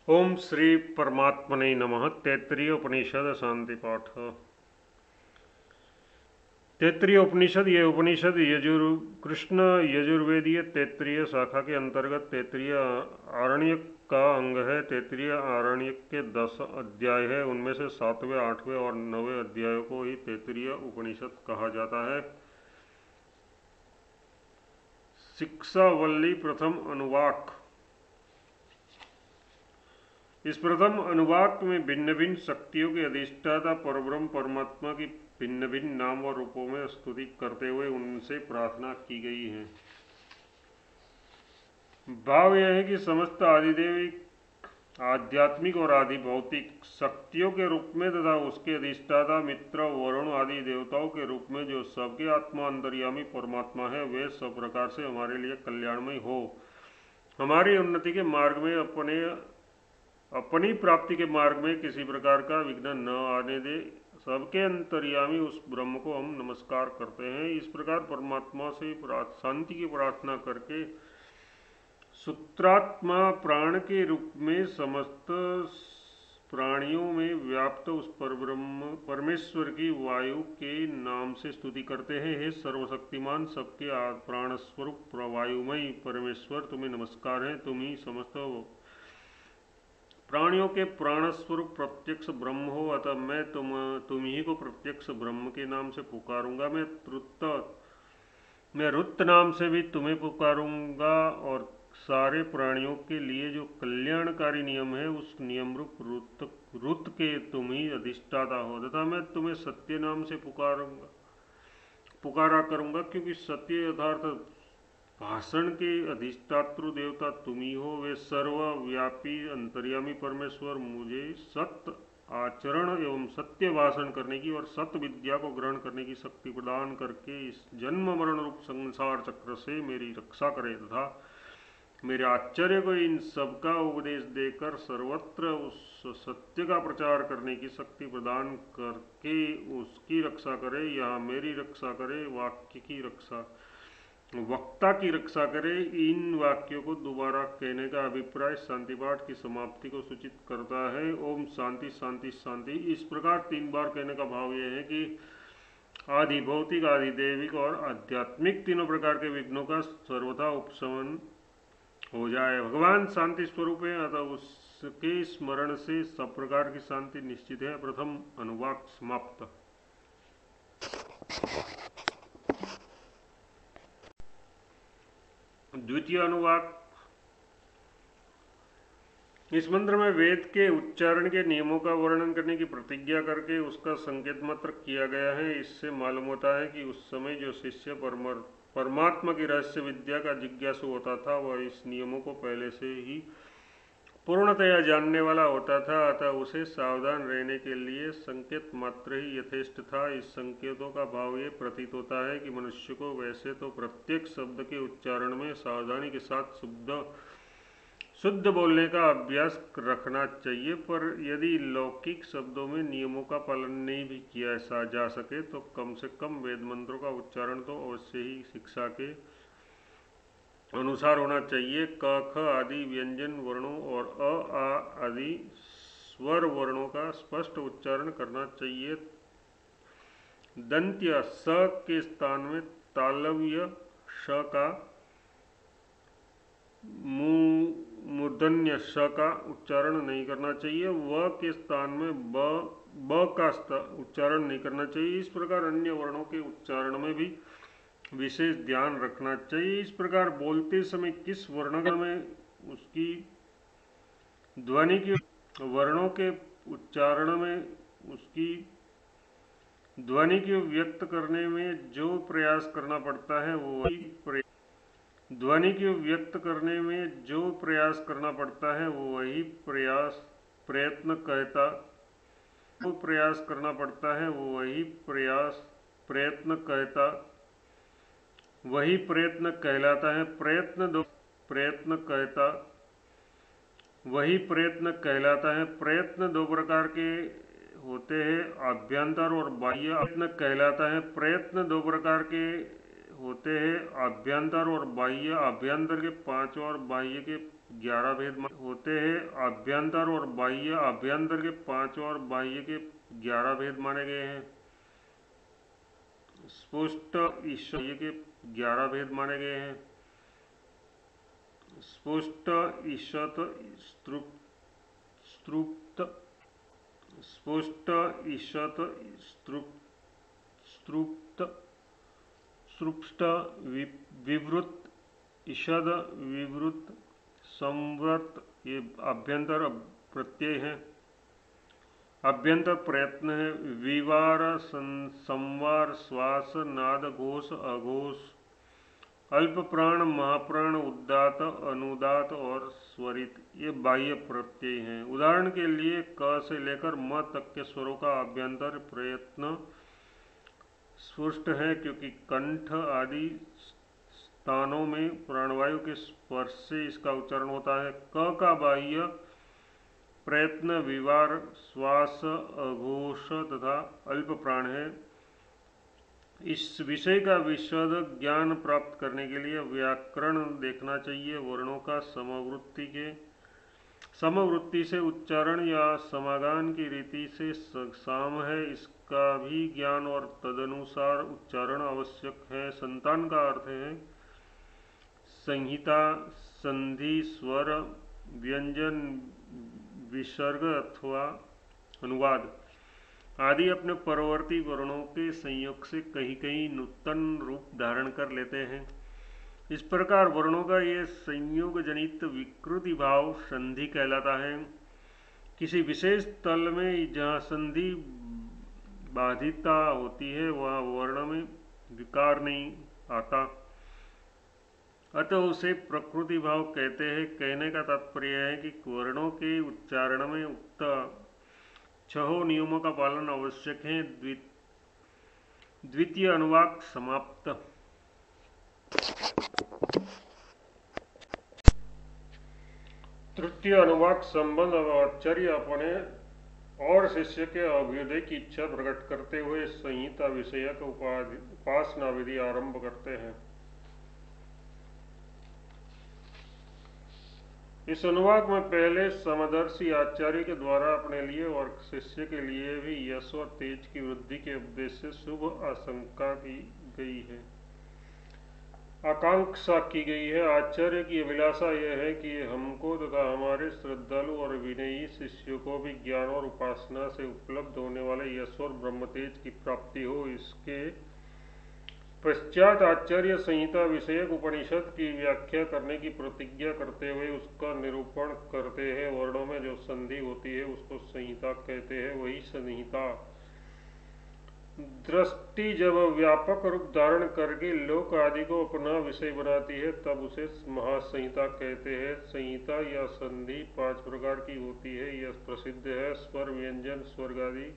ओम श्री परमात्मने नमः। तैत्तिरीय उपनिषद शांति पाठ। तैत्तिरीय उपनिषद ये उपनिषद कृष्ण यजुर्वेदीय तैत्तिरीय शाखा के अंतर्गत तैत्तिरीय आरण्यक का अंग है। तैत्तिरीय आरण्यक के 10 अध्याय है, उनमें से 7वें, 8वें और 9वें अध्यायों को ही तैत्तिरीय उपनिषद कहा जाता है। शिक्षावल्ली प्रथम अनुवाक। इस प्रथम अनुवाक में भिन्न भिन्न शक्तियों के अधिष्ठाता परब्रह्म परमात्मा की भिन्न भिन्न नाम और रूपों में स्तुति करते हुए उनसे प्रार्थना की गई है। भाव यह है कि समस्त आदिदेविक, आध्यात्मिक और आदि भौतिक शक्तियों के रूप में तथा उसके अधिष्ठाता मित्र वरुण आदि देवताओं के रूप में जो सबके आत्मा अंतर्यामी परमात्मा है, वे सब प्रकार से हमारे लिए कल्याणमय हो, हमारी उन्नति के मार्ग में अपनी प्राप्ति के मार्ग में किसी प्रकार का विघ्न न आने दे। सबके अंतर्यामी उस ब्रह्म को हम नमस्कार करते हैं। इस प्रकार परमात्मा से शांति की प्रार्थना करके सूत्रात्मा प्राण के रूप में समस्त प्राणियों में व्याप्त उस परब्रह्म परमेश्वर की वायु के नाम से स्तुति करते हैं। हे सर्वशक्तिमान, सबके प्राण स्वरूप वायुमय परमेश्वर, तुम्हें नमस्कार है। तुम ही समस्त प्राणियों के प्राण स्वरूप प्रत्यक्ष ब्रह्म हो, अतः मैं तुम ही को प्रत्यक्ष ब्रह्म के नाम से पुकारूंगा। मैं रुत नाम से भी तुम्हें पुकारूंगा और सारे प्राणियों के लिए जो कल्याणकारी नियम है, उस नियम रूप रुत के तुम ही अधिष्ठाता हो, तथा मैं तुम्हें सत्य नाम से पुकारा करूंगा, क्योंकि सत्य यथार्थ भाषण के अधिष्ठातृ देवता तुम ही हो। वे सर्वव्यापी अंतर्यामी परमेश्वर मुझे सत्य आचरण एवं सत्य भाषण करने की और सत्य विद्या को ग्रहण करने की शक्ति प्रदान करके इस जन्म मरण रूप संसार चक्र से मेरी रक्षा करे, तथा मेरे आश्चर्य को इन सबका उपदेश देकर सर्वत्र उस सत्य का प्रचार करने की शक्ति प्रदान करके उसकी रक्षा करे, या मेरी रक्षा करे, वक्ता की रक्षा करे। इन वाक्यों को दोबारा कहने का अभिप्राय शांति पाठ की समाप्ति को सूचित करता है। ओम शांति शांति शांति। इस प्रकार 3 बार कहने का भाव यह है कि आदि भौतिक, आदि दैविक और आध्यात्मिक तीनों प्रकार के विघ्नों का सर्वथा उपशमन हो जाए। भगवान शांति स्वरूप है, अतः उसके स्मरण से सब प्रकार की शांति निश्चित है। प्रथम अनुवाक समाप्त। द्वितीय अनुवाक। इस मंत्र में वेद के उच्चारण के नियमों का वर्णन करने की प्रतिज्ञा करके उसका संकेत मात्र किया गया है। इससे मालूम होता है कि उस समय जो शिष्य परमात्मा की रहस्य विद्या का जिज्ञासु होता था, वह इस नियमों को पहले से ही पूर्णतया जानने वाला होता था, अतः उसे सावधान रहने के लिए संकेत मात्र ही यथेष्ट था। इस संकेतों का भाव ये प्रतीत होता है कि मनुष्य को वैसे तो प्रत्येक शब्द के उच्चारण में सावधानी के साथ शुद्ध बोलने का अभ्यास रखना चाहिए, पर यदि लौकिक शब्दों में नियमों का पालन नहीं भी किया जा सके तो कम से कम वेद मंत्रों का उच्चारण तो अवश्य ही शिक्षा के अनुसार होना चाहिए। क, ख आदि व्यंजन वर्णों और अ, आ आदि स्वर वर्णों का स्पष्ट उच्चारण करना चाहिए। दंत्य स के स्थान में तालव्य श का, मूर्धन्य श का उच्चारण नहीं करना चाहिए। व के स्थान में ब का उच्चारण नहीं करना चाहिए। इस प्रकार अन्य वर्णों के उच्चारण में भी विशेष ध्यान रखना चाहिए। इस प्रकार बोलते समय किस वर्ण में उसकी ध्वनि की वर्णों के उच्चारण में उसकी ध्वनि को व्यक्त करने में जो प्रयास करना पड़ता है, वो वही ध्वनि को व्यक्त करने में जो प्रयास करना पड़ता है, वो वही प्रयत्न कहता जो प्रयास करना पड़ता है, वो वही प्रयत्न कहलाता है। प्रयत्न दो प्रकार के होते हैं, आभ्यंतर और बाह्य। प्रयत्न दो प्रकार के होते हैं, आभ्यंतर और बाह्य। आभ्यंतर के 5 और बाह्य के 11 भेद होते हैं। आभ्यंतर और बाह्य, आभ्यंतर के 5 और बाह्य के 11 भेद माने गए हैं। स्पुष्ट ईश्वर के 11 भेद माने गए हैं। स्पुष्ट ईशत स्त्रुप्त, स्पुष्ट ईशत स्त्रुप्त, स्त्रुप्त विवृत, ईषद विवृत, संवृत, ये आभ्यंतर प्रत्यय है। अभ्यंतर प्रयत्न है। विवार, संवार, श्वास, नाद, घोष, अघोष, अल्प प्राण, महाप्राण, उदात, अनुदात और स्वरित, ये बाह्य प्रत्यय हैं। उदाहरण के लिए क से लेकर म तक के स्वरों का अभ्यंतर प्रयत्न स्पष्ट है, क्योंकि कंठ आदि स्थानों में प्राणवायु के स्पर्श से इसका उच्चारण होता है। क का बाह्य प्रयत्न विवार, श्वास, अघोष तथा अल्प प्राण है। इस विषय का विशद ज्ञान प्राप्त करने के लिए व्याकरण देखना चाहिए। वर्णों का समवृत्ति से उच्चारण या समागान की रीति से साम है, इसका भी ज्ञान और तदनुसार उच्चारण आवश्यक है। संतान का अर्थ है संहिता, संधि, स्वर, व्यंजन, विसर्ग अथवा अनुवाद आदि अपने परवर्ती वर्णों के संयोग से कहीं कहीं नूतन रूप धारण कर लेते हैं। इस प्रकार वर्णों का ये संयोग जनित विकृति भाव संधि कहलाता है। किसी विशेष तल में जहाँ संधि बाधिता होती है वहाँ वर्ण में विकार नहीं आता, अतः उसे प्रकृति भाव कहते हैं। कहने का तात्पर्य है कि वर्णों के उच्चारण में उक्त 6 नियमों का पालन आवश्यक है। द्वितीय अनुवाक समाप्त। तृतीय अनुवाक संबंध आचार्य अपने और शिष्य के अभ्युदय की इच्छा प्रकट करते हुए संहिता विषयक उपासना विधि आरंभ करते हैं। इस अनुवाक में पहले समदर्शी आचार्य के द्वारा अपने लिए और शिष्य के लिए भी यश और तेज की वृद्धि के उद्देश्य से शुभ आशंका की गई है, आकांक्षा की गई है। आचार्य की अभिलाषा यह है कि हमको तथा हमारे श्रद्धालु और विनयी शिष्यों को भी ज्ञान और उपासना से उपलब्ध होने वाले यश और ब्रह्मतेज की प्राप्ति हो। इसके पश्चात आचार्य संहिता विषयक उपनिषद की व्याख्या करने की प्रतिज्ञा करते हुए उसका निरूपण करते हैं। वर्णों में जो संधि होती है उसको संहिता कहते हैं, वही संहिता। दृष्टि जब व्यापक रूप धारण करके लोक आदि को अपना विषय बनाती है तब उसे महासंहिता कहते हैं। संहिता या संधि 5 प्रकार की होती है, यह प्रसिद्ध है। स्वर, व्यंजन, स्वर्गादि,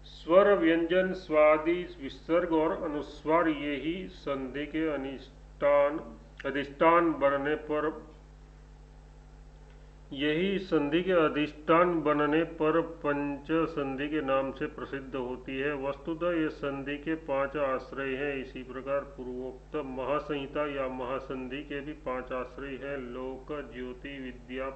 स्वर, व्यंजन, स्वादि, विसर्ग और अनुस्वार, यही संधि के अधिष्ठान बनने पर पंच संधि के नाम से प्रसिद्ध होती है। वस्तुतः ये संधि के 5 आश्रय हैं। इसी प्रकार पूर्वोक्त महासंहिता या महासंधि के भी 5 आश्रय हैं। लोक, ज्योति, विद्या,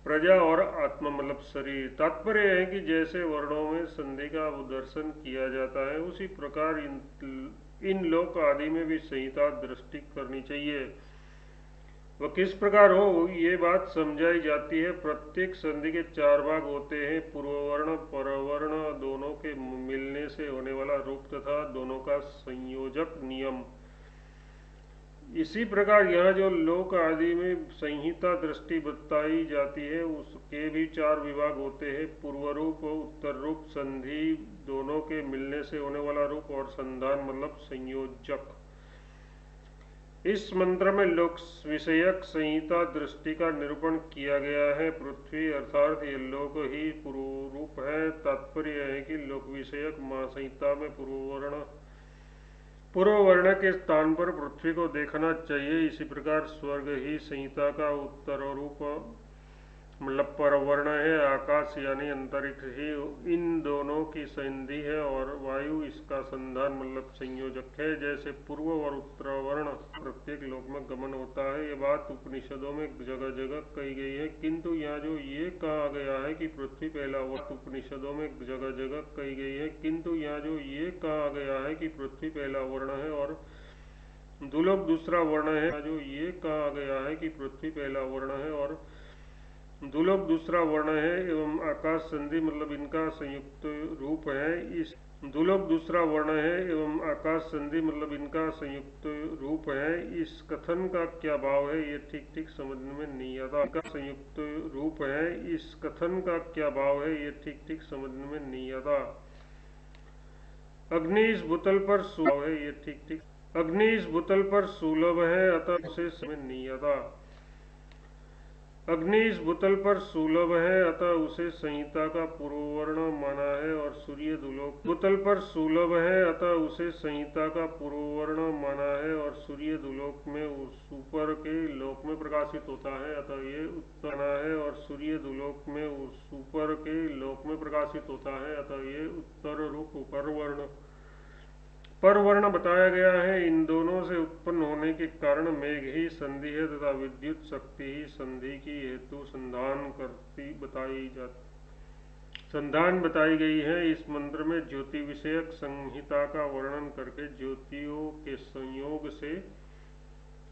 प्रजा और आत्मा मतलब शरीर। तात्पर्य है कि जैसे वर्णों में संधि का दर्शन किया जाता है उसी प्रकार इन लोक आदि में भी संहिता दृष्टि करनी चाहिए। वह किस प्रकार हो ये बात समझाई जाती है। प्रत्येक संधि के 4 भाग होते हैं, पूर्ववर्ण, परवर्ण, दोनों के मिलने से होने वाला रूप तथा दोनों का संयोजक नियम। इसी प्रकार यहाँ जो लोक आदि में संहिता दृष्टि बताई जाती है उसके भी 4 विभाग होते हैं, पूर्व रूप, उत्तर रूप, संधि दोनों के मिलने से होने वाला रूप और संधान मतलब संयोजक। इस मंत्र में लोक विषयक संहिता दृष्टि का निरूपण किया गया है। पृथ्वी अर्थात ये लोक ही पूर्व रूप है। तात्पर्य है कि लोक विषयक महासंहिता में पूर्व वर्ण के स्थान पर पृथ्वी को देखना चाहिए। इसी प्रकार स्वर्ग ही संहिता का उत्तर रूप मतलब परवर्ण है, आकाश यानी अंतरिक्ष ही इन दोनों की संधि है, और वायु इसका संधान मतलब संयोजक है। जैसे पूर्व और उत्तरवर्ण प्रत्येक लोक में गमन होता है, ये बात उपनिषदों में जगह जगह कही गई है। किंतु यहाँ जो ये कहा गया है कि पृथ्वी पहला वर्ण, उपनिषदों में जगह जगह कही गई है, किंतु यहाँ जो ये कहा गया है कि पृथ्वी पहला वर्ण है और दुलोक दूसरा वर्ण है, जो ये कहा गया है कि पृथ्वी पहला वर्ण है और दुलोक दूसरा वर्ण है, एवं आकाश संधि मतलब इनका संयुक्त रूप है। इस दुलोक दूसरा वर्ण है एवं आकाश संधि मतलब इनका संयुक्त रूप है। इस कथन का क्या भाव है ये ठीक ठीक समझने में नहीं आता। इनका संयुक्त रूप है, इस कथन का क्या भाव है ये ठीक ठीक समझने में नहीं आता। अग्नि इस भूतल पर सुलभ है, ये ठीक ठीक अग्नि इस भूतल पर सुलभ है, अतः उसे समझ नहीं आता। अग्नि इस भूतल पर सुलभ है, अतः उसे संहिता का पूर्ववर्ण माना है, और सूर्य दुलोक भूतल पर सुलभ है, अतः उसे संहिता का पूर्ववर्ण माना है, और सूर्य दुलोक में उस ऊपर के लोक में प्रकाशित होता है, अतः ये उत्तर है, और सूर्य दुलोक में उस ऊपर के लोक में प्रकाशित होता है, अतः ये उत्तर रूप परवर्ण बताया गया है। इन दोनों से उत्पन्न होने के कारण मेघ ही संधि है तथा विद्युत शक्ति ही संधि की हेतु संधान बताई गई है। इस मंत्र में ज्योति विषयक संहिता का वर्णन करके ज्योतियों के संयोग से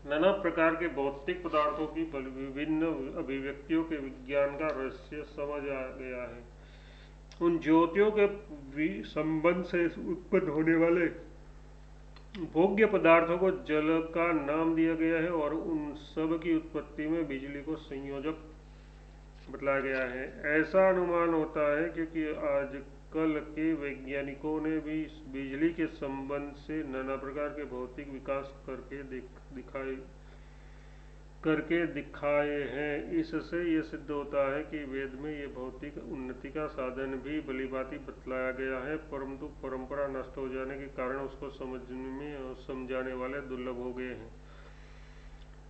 नाना प्रकार के भौतिक पदार्थों की विभिन्न अभिव्यक्तियों के विज्ञान का रहस्य समझ आ गया है। उन ज्योतियों के संबंध से उत्पन्न होने वाले भोग्य पदार्थों को जल का नाम दिया गया है, और उन सब की उत्पत्ति में बिजली को संयोजक बतलाया गया है। ऐसा अनुमान होता है क्योंकि आजकल के वैज्ञानिकों ने भी बिजली के संबंध से नाना प्रकार के भौतिक विकास करके दिखाए हैं। इससे यह सिद्ध होता है कि वेद में ये भौतिक उन्नति का साधन भी भलीभांति बतलाया गया है, परंतु परंपरा नष्ट हो जाने के कारण उसको समझने में और समझाने वाले दुर्लभ हो गए हैं।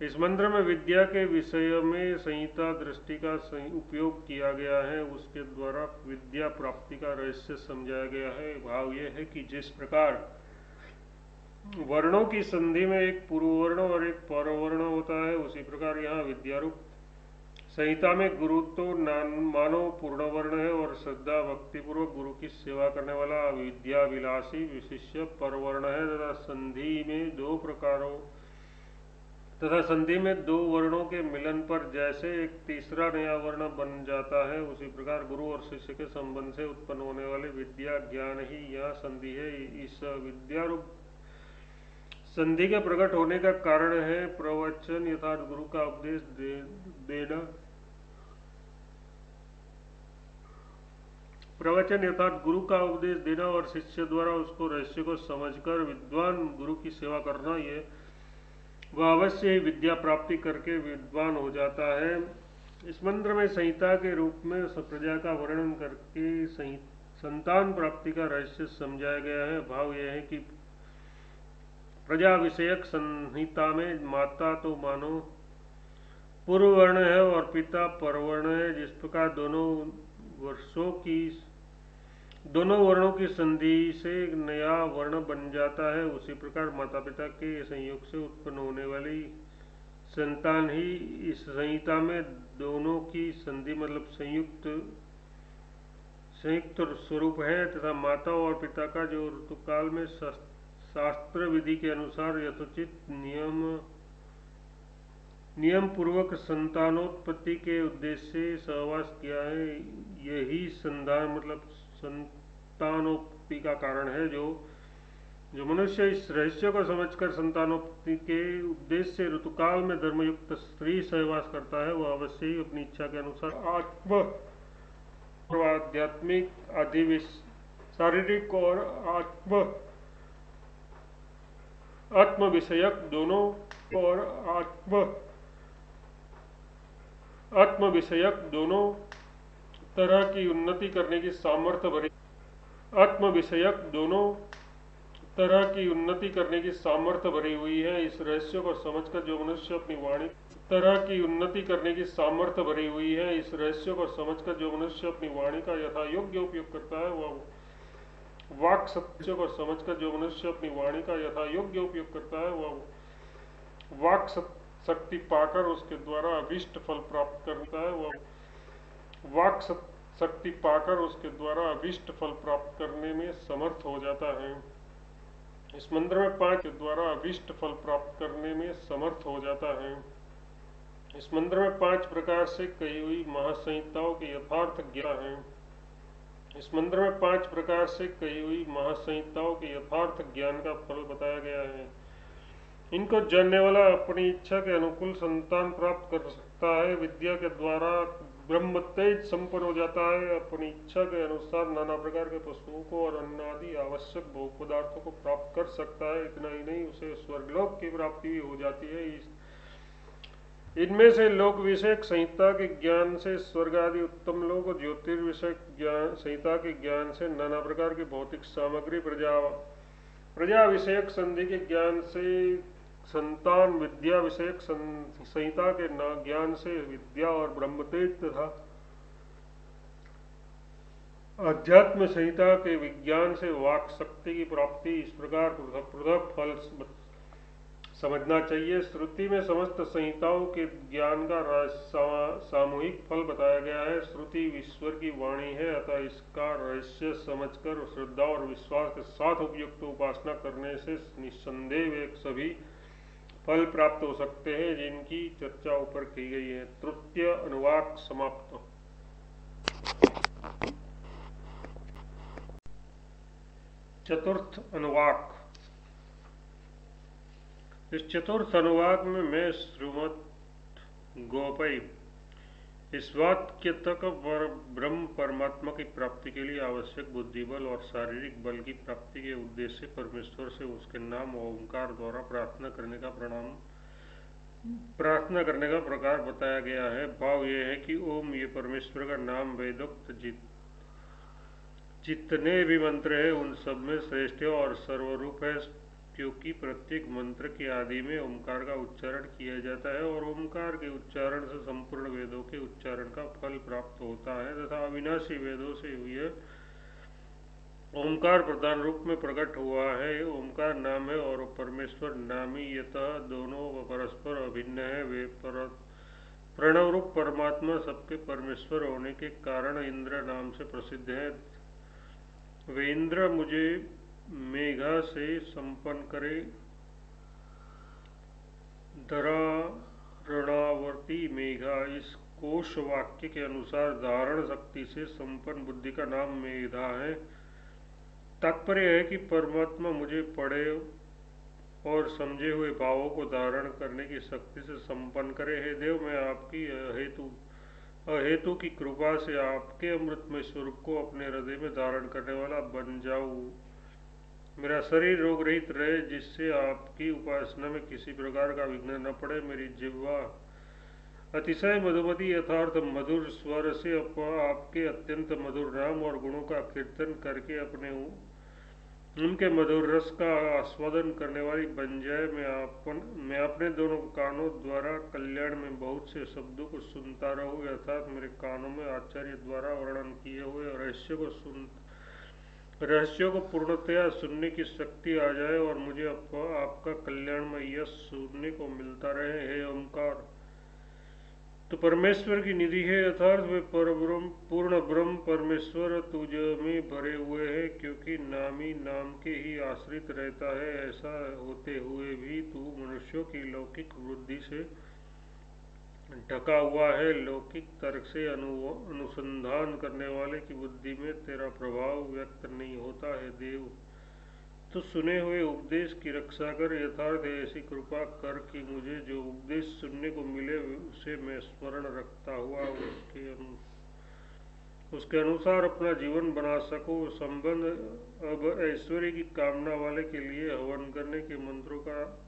इस मंत्र में विद्या के विषय में संहिता दृष्टि का उपयोग किया गया है, उसके द्वारा विद्या प्राप्ति का रहस्य समझाया गया है। भाव यह है कि जिस प्रकार वर्णों की संधि में एक पूर्ववर्ण और एक परवर्ण होता है, उसी प्रकार यहाँ विद्यारूप संहिता में गुरु तो मानव पूर्ण वर्ण है, और श्रद्धा भक्ति पूर्वक गुरु की सेवा करने वाला विद्याभिलाषी विशिष्य परवर्ण है, तथा संधि में दो वर्णों के मिलन पर जैसे एक तीसरा नया वर्ण बन जाता है, उसी प्रकार गुरु और शिष्य के संबंध से उत्पन्न होने वाले विद्या ज्ञान ही यह संधि है। इस विद्यारूप संधि के प्रकट होने का कारण है प्रवचन यथार्थ गुरु का उपदेश देना। प्रवचन यथार्थ गुरु का उपदेश देना और शिष्य द्वारा उसको रहस्य को समझकर विद्वान गुरु की सेवा करना, ये वह अवश्य ही विद्या प्राप्ति करके विद्वान हो जाता है। इस मंत्र में संहिता के रूप में प्रजा का वर्णन करके संतान प्राप्ति का रहस्य समझाया गया है। भाव यह है कि प्रजा विषयक संहिता में माता तो मानो पूर्व वर्ण है और पिता परवर्ण है। जिस प्रकार दोनों वर्णों की संधि से एक नया वर्ण बन जाता है, उसी प्रकार माता पिता के संयोग से उत्पन्न होने वाली संतान ही इस संहिता में दोनों की संधि मतलब संयुक्त स्वरूप है, तथा माता और पिता का जो ऋतुकाल में शास्त्र विधि के अनुसार यथोचित नियम पूर्वक संतानोत्पत्ति के उद्देश्य से सहवास किया है, यही संधान मतलब संतानोत्पत्ति का कारण है। जो मनुष्य इस रहस्य को समझकर संतानोत्पत्ति के उद्देश्य से ऋतुकाल में धर्मयुक्त स्त्री सहवास करता है, वह अवश्य ही अपनी इच्छा के अनुसार आध्यात्मिक आदि शारीरिक और आत्म विषयक दोनों तरह की उन्नति करने की सामर्थ्य भरी हुई है। इस रहस्य को समझकर जो मनुष्य अपनी वाणी तरह की उन्नति करने की सामर्थ्य भरी हुई है। इस रहस्य को समझकर जो मनुष्य अपनी वाणी का यथा योग्य उपयोग करता है वह वाक सत्य को समझकर जो मनुष्य अपनी वाणी का यथा योग्य उपयोग करता है वह वाक शक्ति पाकर उसके द्वारा अभीष्ट फल प्राप्त करता है। वह वाक शक्ति पाकर उसके द्वारा अभीष्ट फल प्राप्त करने में समर्थ हो जाता है। इस मंत्र में 5 के द्वारा अभीष्ट फल प्राप्त करने में समर्थ हो जाता है। इस मंत्र में 5 प्रकार से कही हुई महासंहिताओं के यथार्थ ज्ञान है। इस मंत्र में 5 प्रकार से कही हुई महासंहिताओं के यथार्थ ज्ञान का फल बताया गया है। इनको जानने वाला अपनी इच्छा के अनुकूल संतान प्राप्त कर सकता है, विद्या के द्वारा ब्रह्म तेज संपन्न हो जाता है, अपनी इच्छा के अनुसार नाना प्रकार के पशुओं को और अन्न आदि आवश्यक भोग पदार्थों को प्राप्त कर सकता है। इतना ही नहीं, उसे स्वर्गलोक की प्राप्ति भी हो जाती है। इनमें से लोक विषयक संहिता के ज्ञान से स्वर्ग आदि उत्तम लोक और ज्योतिर्विषयक ज्ञान संहिता के ज्ञान से नाना प्रकार की भौतिक सामग्री, प्रजा विषयक संधि के ज्ञान से संतान, विद्या विषयक संहिता के ज्ञान से विद्या और ब्रह्मतेज तथा अध्यात्म संहिता के विज्ञान से वाक शक्ति की प्राप्ति, इस प्रकार पृथक पृथक फल समझना चाहिए। श्रुति में समस्त संहिताओं के ज्ञान का सामूहिक फल बताया गया है। श्रुति ईश्वर की वाणी है, अतः इसका रहस्य समझकर श्रद्धा और विश्वास के साथ उपयुक्त उपासना करने से निस्संदेह एक सभी फल प्राप्त हो सकते हैं, जिनकी चर्चा ऊपर की गई है। तृतीय अनुवाक समाप्त। चतुर्थ अनुवाक। इस चतुर्थ अनुवाक में मैं श्रीमद् गोपई इस वाक्य तक ब्रह्म परमात्मा की प्राप्ति के लिए आवश्यक बुद्धि बल और शारीरिक बल की प्राप्ति के उद्देश्य से परमेश्वर से उसके नाम ओंकार द्वारा प्रार्थना करने का प्रकार बताया गया है। भाव यह है कि ओम ये परमेश्वर का नाम वेदोक्त जितने भी मंत्र है उन सब में श्रेष्ठ और सर्वरूप है, क्योंकि प्रत्येक मंत्र के आदि में ओंकार का उच्चारण किया जाता है और ओंकार के उच्चारण से संपूर्ण वेदों के उच्चारण का फल प्राप्त होता है तथा अविनाशी वेदों से यह ओंकार प्रधान रूप में प्रकट हुआ है। ओंकार नाम है और परमेश्वर नामी, यतः दोनों परस्पर अभिन्न है। वे प्रणव रूप परमात्मा सबके परमेश्वर होने के कारण इंद्र नाम से प्रसिद्ध है। वे इंद्र मुझे मेघा से संपन्न करे, धरारणावर्ती मेघा। इस कोश वाक्य के अनुसार धारण शक्ति से संपन्न बुद्धि का नाम मेधा है। तात्पर्य है कि परमात्मा मुझे पढ़े और समझे हुए भावों को धारण करने की शक्ति से संपन्न करे। हे देव, मैं आपकी अहेतु की कृपा से आपके अमृतमय स्वरूप को अपने हृदय में धारण करने वाला बन जाऊं। मेरा शरीर रोग रहित रहे, जिससे आपकी उपासना में किसी प्रकार का विघ्न न पड़े। मेरी जिह्वा अतिशय मधुमती यथार्थ मधुर स्वर से आपके अत्यंत मधुर नाम और गुणों का कीर्तन करके उनके मधुर रस का आस्वादन करने वाली बन जाए। मैं अपने दोनों कानों द्वारा कल्याण में बहुत से शब्दों को सुनता रहूं, अर्थात मेरे कानों में आचार्य द्वारा वर्णन किए हुए रहस्यों को पूर्णतया सुनने की शक्ति आ जाए और मुझे आपका कल्याणमय यश सुनने को मिलता रहे। हे ओंकार तो परमेश्वर की निधि है, अर्थात वे पूर्ण ब्रह्म परमेश्वर तुझ में भरे हुए हैं, क्योंकि नामी नाम के ही आश्रित रहता है। ऐसा होते हुए भी तू मनुष्यों की लौकिक बुद्धि से ढका हुआ है। लौकिक तर्क से अनुसंधान करने वाले की बुद्धि में तेरा प्रभाव व्यक्त नहीं होता है। देव, तो सुने हुए उपदेश की रक्षा कर, यथार्थ ऐसी कृपा कर कि मुझे जो उपदेश सुनने को मिले उसे मैं स्मरण रखता हुआ उसके अनुसार अपना जीवन बना सकूं। संबंध अब ऐश्वर्य की कामना वाले के लिए हवन करने के मंत्रों का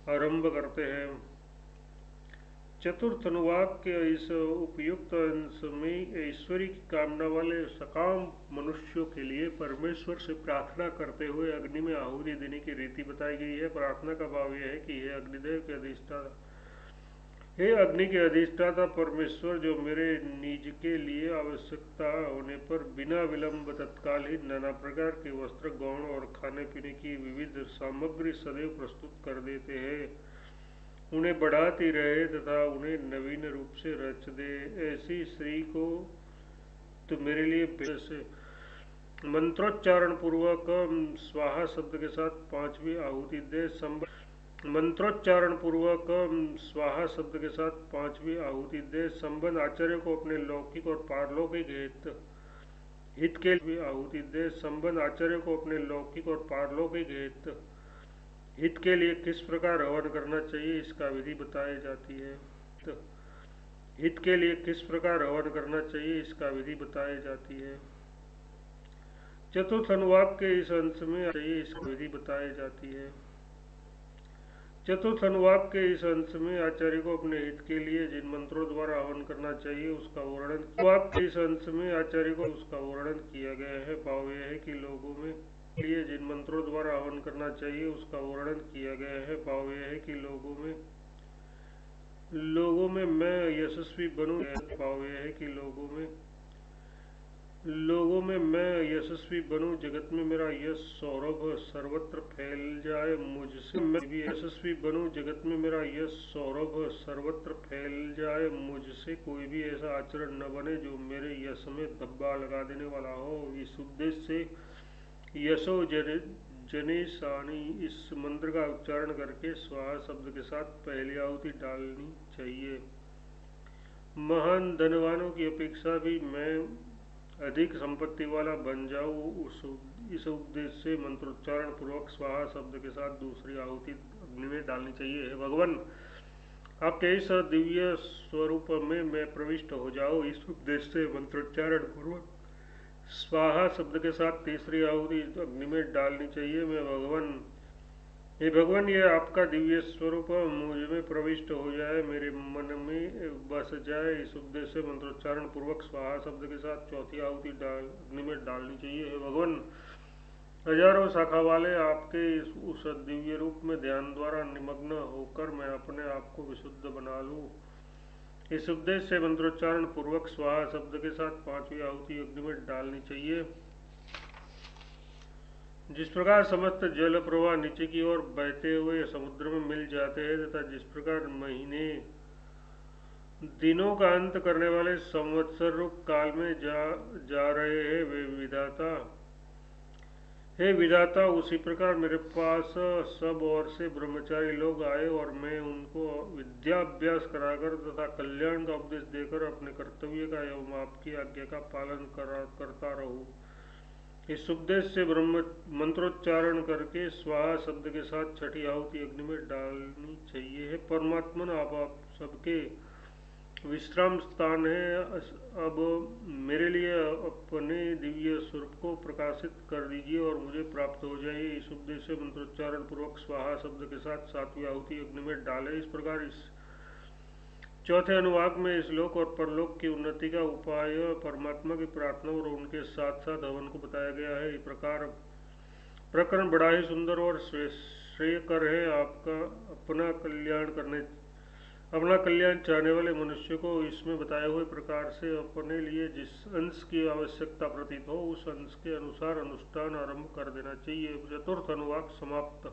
आरंभ करते हैं। चतुर्थ अनुवाक के इस उपयुक्त अंश में ऐश्वर्य की कामना वाले सकाम मनुष्यों के लिए परमेश्वर से प्रार्थना करते हुए अग्नि में आहुति देने की रीति बताई गई है। प्रार्थना का भाव यह है कि हे अग्निदेव के अधिष्ठाता, हे अग्नि के अधिष्ठाता परमेश्वर, जो मेरे निज के लिए आवश्यकता होने पर बिना विलंब तत्काल ही नाना प्रकार के वस्त्र, गौण और खाने पीने की विविध सामग्री सदैव प्रस्तुत कर देते हैं, उन्हें बढ़ाती रहे तथा उन्हें नवीन रूप से रच दे, ऐसी श्री को तो मेरे लिए से मंत्रोच्चारण पूर्वक स्वाहा शब्द के साथ पांचवी आहुति दे। मंत्रोच्चारण पूर्वक स्वाहा शब्द के साथ पांचवी आहुति दे। संबंध आचार्य को अपने लौकिक और पारलौकिक हित के लिए आहुति दे। संबंध आचार्य को अपने लौकिक और पारलौकिक हित के लिए किस प्रकार हवन करना चाहिए, इसका विधि बताई जाती है। हित के लिए किस प्रकार हवन करना चाहिए, इसका विधि बताई जाती है। चतुर्थ अनुवाक के इस अंश में इसकी विधि बताई जाती है। चतुर्थ अनुवाक के इस अंश में आचार्य को अपने हित के लिए जिन मंत्रों द्वारा हवन करना चाहिए उसका वर्णन, अनुवाक के इस अंश में आचार्य को उसका वर्णन किया गया है। भाव यह है कि लोगों में लिए जिन मंत्रों द्वारा हवन करना चाहिए उसका वर्णन किया गया है। भाव यह है कि लोगों में मैं यशस्वी बनूं। भाव यह है कि लोगों में मैं यशस्वी बनूं, जगत में मेरा यश सौरभ सर्वत्र फैल जाए मुझसे। मैं भी यशस्वी बनूं, जगत में मेरा यश सौरभ सर्वत्र फैल जाए, मुझसे कोई भी ऐसा आचरण न बने जो मेरे यश में धब्बा लगा देने वाला हो। इस उद्देश्य से यशो जनेशानी इस मंत्र का उच्चारण करके स्वाहा शब्द के साथ पहली आहुति डालनी चाहिए। महान धनवानों की अपेक्षा भी मैं अधिक संपत्ति वाला बन जाऊं, इस उद्देश्य से मंत्रोच्चारण पूर्वक स्वाहा शब्द के साथ दूसरी आहुति अग्नि में डालनी चाहिए। हे भगवान, आपके इस दिव्य स्वरूप में मैं प्रविष्ट हो जाऊं, इस उद्देश्य से मंत्रोच्चारण पूर्वक स्वाहा शब्द के साथ तीसरी आहुति अग्नि में डालनी चाहिए। हे भगवान, यह आपका दिव्य स्वरूप मुझ में प्रविष्ट हो जाए, मेरे मन में बस जाए, इस उद्देश्य से मंत्रोच्चारण पूर्वक स्वाहा शब्द के साथ चौथी आहुति अग्नि में डालनी चाहिए। हे भगवान, हजारों शाखा वाले आपके उस दिव्य रूप में ध्यान द्वारा निमग्न होकर मैं अपने आप को विशुद्ध बना लूं, इस उद्देश्य से मंत्रोच्चारण पूर्वक स्वाहा शब्द के साथ पांचवी आहुति अग्नि में डालनी चाहिए। जिस प्रकार समस्त जल प्रवाह नीचे की ओर बहते हुए समुद्र में मिल जाते हैं तथा जिस प्रकार महीने दिनों का अंत करने वाले संवत्सर रूप काल में जा रहे हैं, हे विधाता, उसी प्रकार मेरे पास सब ओर से ब्रह्मचारी लोग आए और मैं उनको विद्याभ्यास कराकर तथा कल्याण का उपदेश देकर अपने कर्तव्य का एवं आपकी आज्ञा का पालन करता रहूं, इस उद्देश्य से ब्रह्म मंत्रोच्चारण करके स्वाहा शब्द के साथ छठी आहुति अग्नि में डालनी चाहिए। है परमात्मन, आप सबके विश्राम स्थान है, अब मेरे लिए अपने दिव्य स्वरूप को प्रकाशित कर दीजिए और मुझे प्राप्त हो जाए, इस उद्देश्य से मंत्रोच्चारण पूर्वक स्वाहा शब्द के साथ सातवीं आहुति अग्नि में डाले। इस प्रकार इस चौथे अनुवाक में इस लोक और परलोक की उन्नति का उपाय, परमात्मा की प्रार्थना और उनके साथ साथ हवन को बताया गया है। इस प्रकार प्रकरण बड़ा ही सुंदर और श्रेयकर है। अपना कल्याण चाहने वाले मनुष्य को इसमें बताए हुए प्रकार से अपने लिए जिस अंश की आवश्यकता प्रतीत हो उस अंश के अनुसार अनुष्ठान आरंभ कर देना चाहिए। चतुर्थ अनुवाक समाप्त।